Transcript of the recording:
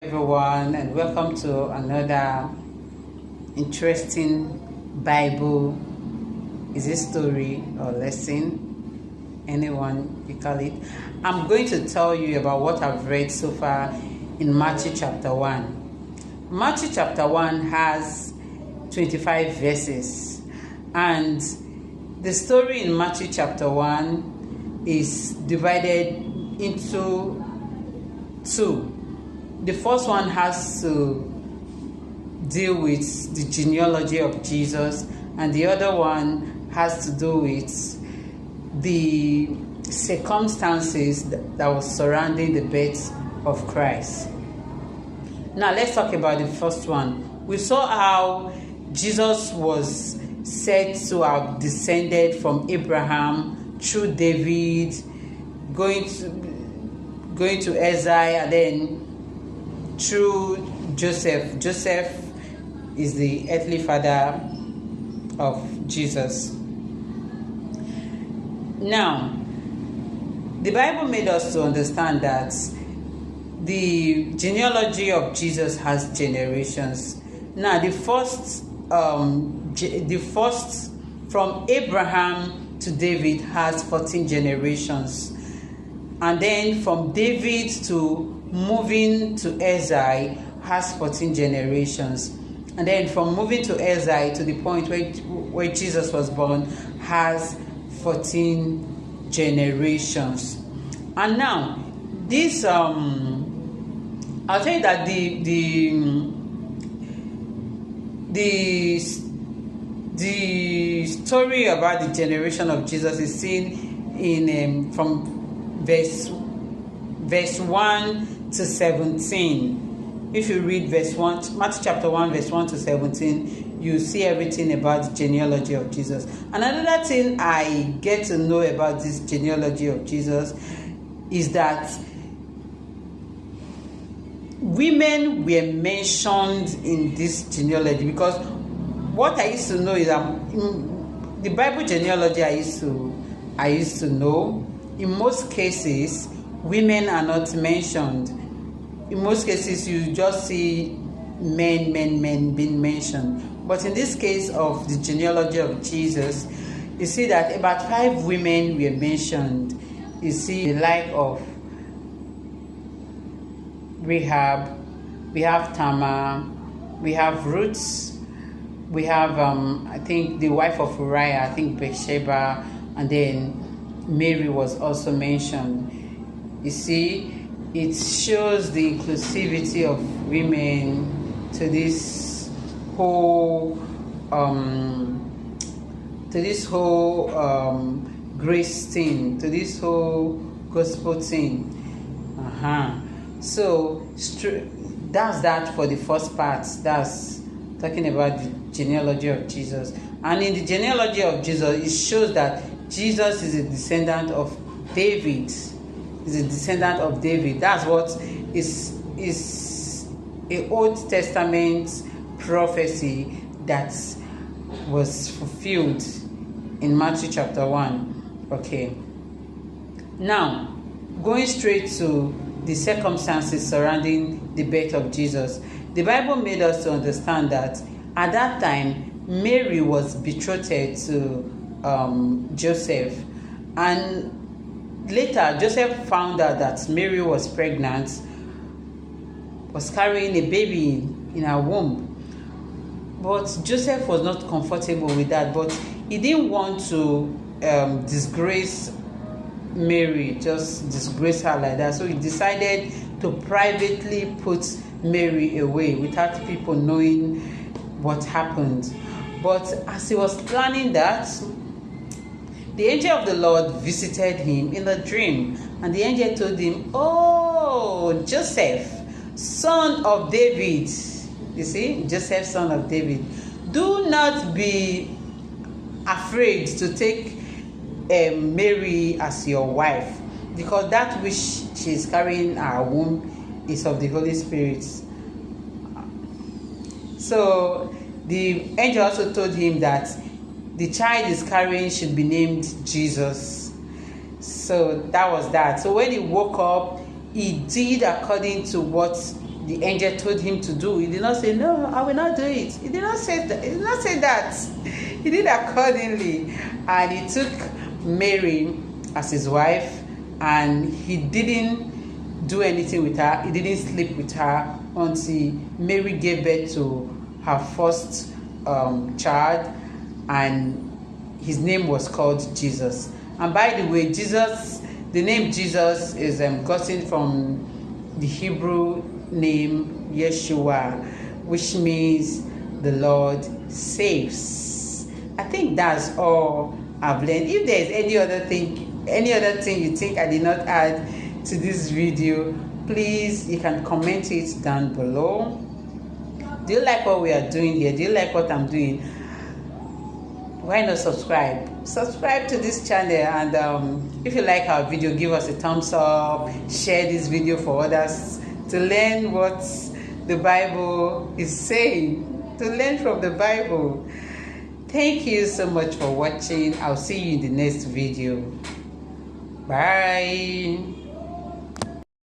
Everyone, and welcome to another interesting Bible story or lesson, anyone you call it. I'm going to tell you about what I've read so far in Matthew chapter 1. Matthew chapter 1 has 25 verses, and the story in Matthew chapter 1 is divided into two. The first one has to deal with the genealogy of Jesus, and the other one has to do with the circumstances that was surrounding the birth of Christ. Now let's talk about the first one. We saw how Jesus was said to have descended from Abraham through David, going to Isaiah, and then through Joseph. Joseph is the earthly father of Jesus. Now, the Bible made us to understand that the genealogy of Jesus has generations. Now, the first from Abraham to David has 14 generations, and then from David to moving to Isaiah has 14 generations, and then from moving to Isaiah to the point where Jesus was born has 14 generations. And now this I'll tell you that the story about the generation of Jesus is seen in from verse 1 to 17. If you read verse 1, Matthew chapter 1, verse 1 to 17, you see everything about the genealogy of Jesus. And another thing I get to know about this genealogy of Jesus is that women were mentioned in this genealogy, because what I used to know is that the Bible genealogy I used to know, in most cases women are not mentioned. In most cases you just see men being mentioned. But in this case of the genealogy of Jesus, you see that about 5 women were mentioned. You see the like of Rahab, we have Tamar, we have Ruth, we have I think the wife of Uriah, I think Bathsheba, and then Mary was also mentioned. You see, it shows the inclusivity of women to this whole grace thing, to this whole gospel thing. So that's that for the first part. That's talking about the genealogy of Jesus. And in the genealogy of Jesus, it shows that Jesus is a descendant of David. Is a descendant of David. That's what is a Old Testament prophecy that was fulfilled in Matthew chapter 1. Okay. Now, going straight to the circumstances surrounding the birth of Jesus, the Bible made us to understand that at that time Mary was betrothed to Joseph, and later Joseph found out that Mary was pregnant, was carrying a baby in her womb. But Joseph was not comfortable with that, but he didn't want to disgrace Mary, just disgrace her like that. So he decided to privately put Mary away without people knowing what happened. But as he was planning that, the angel of the Lord visited him in a dream, and the angel told him, "Oh, Joseph, son of David," you see, Joseph, son of David, "do not be afraid to take Mary as your wife, because that which she is carrying in her womb is of the Holy Spirit." So the angel also told him that the child is carrying should be named Jesus. So that was that. So when he woke up, he did according to what the angel told him to do. He did not say, no, I will not do it. He did not say that. He did not say that. He did accordingly. And he took Mary as his wife, and he didn't do anything with her. He didn't sleep with her until Mary gave birth to her first child, and his name was called Jesus. And by the way, Jesus, the name Jesus is gotten from the Hebrew name Yeshua, which means the Lord saves. I think that's all I've learned. If there's any other thing you think I did not add to this video, please, you can comment it down below. Do you like what we are doing here? Do you like what I'm doing? Why not subscribe to this channel, and if you like our video, give us a thumbs up, share this video for others to learn what the Bible is saying, to learn from the Bible. Thank you so much for watching. I'll see you in the next video. Bye.